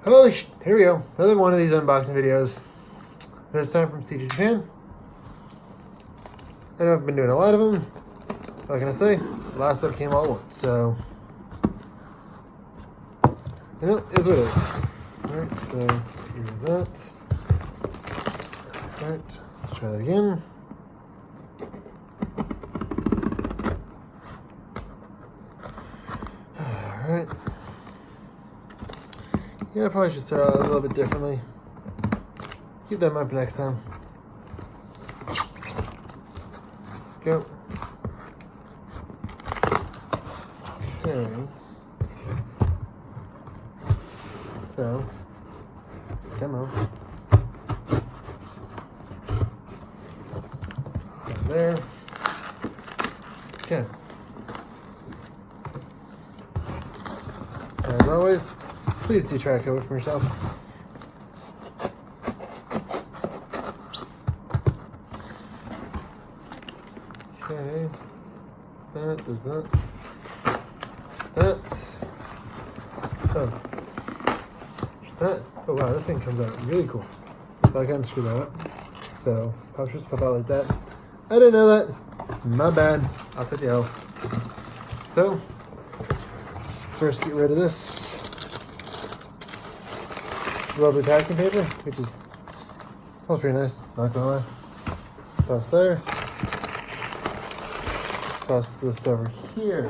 Here we go. Another one of these unboxing videos. This time from CJ Japan. I know I've been doing a lot of them. What can I say? The last one came all at once, so you know, is what it is. Alright, so here's that. Alright, let's try that again. Alright. Yeah, I probably should start out a little bit differently. Keep that in mind for next time. Go. Okay. So, come on. Down there. Okay. As always, please do try to cover it from yourself. Okay. That is that. That. Oh. That. Oh wow, this thing comes out really cool. So I can't screw that up. So I'll just pop out like that. I didn't know that. My bad. I'll take the L. So let's first get rid of this lovely packing paper, which is pretty nice, not gonna lie. Toss there. Toss this over here.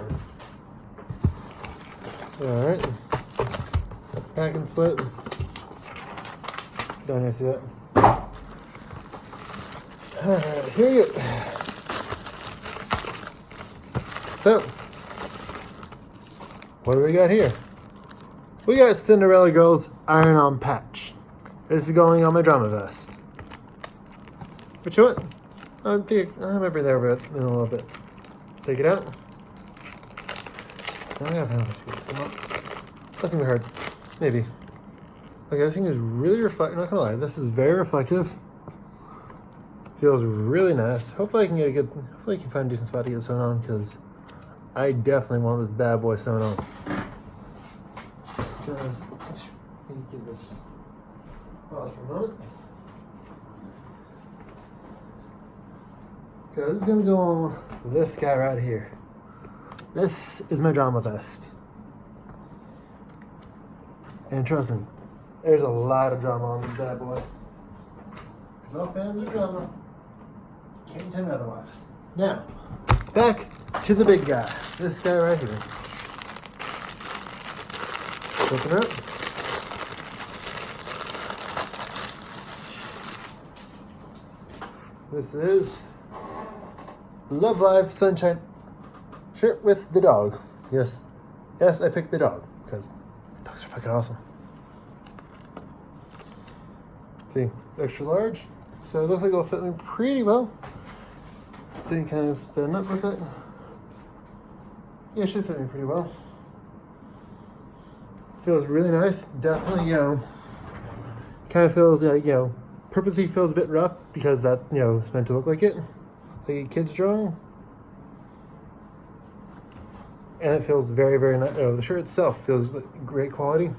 Alright. Packing slip. Don't you see that? Alright, here you go. So, what do we got here? We got Cinderella Girls iron-on patch. This is going on my drama vest. Which one? I might be there in a little bit. Take it out. Now I have to get some up. That's gonna be hard. Maybe. Okay, this thing is really reflective. Not gonna lie, this is very reflective. Feels really nice. Hopefully I can get a good. Hopefully I can find a decent spot to get it sewn on, because I definitely want this bad boy sewn on. Just let me give this pause for a moment. Okay, this is gonna go on this guy right here. This is my drama vest. And trust me, there's a lot of drama on this bad boy. Because all fans of drama, can't tell me otherwise. Now, back to the big guy. This guy right here. Open it up. This is Love Live Sunshine shirt with the dog. Yes, I picked the dog because dogs are fucking awesome. See, extra large, so it looks like it'll fit me pretty well. See, kind of stand up with it. Yeah, it should fit me pretty well. Feels really nice. Definitely, kind of feels like, purposely feels a bit rough because that, it's meant to look like it. Like a kid's drawing. And it feels very, very nice. The shirt itself feels great quality.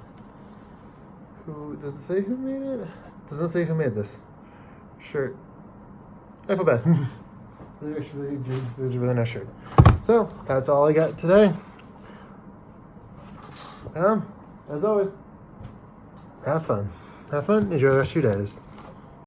Who does it say who made it? Doesn't say who made this shirt. I feel bad. It was a really nice shirt. So that's all I got today. As always, have fun. Have fun. Enjoy the rest of your days.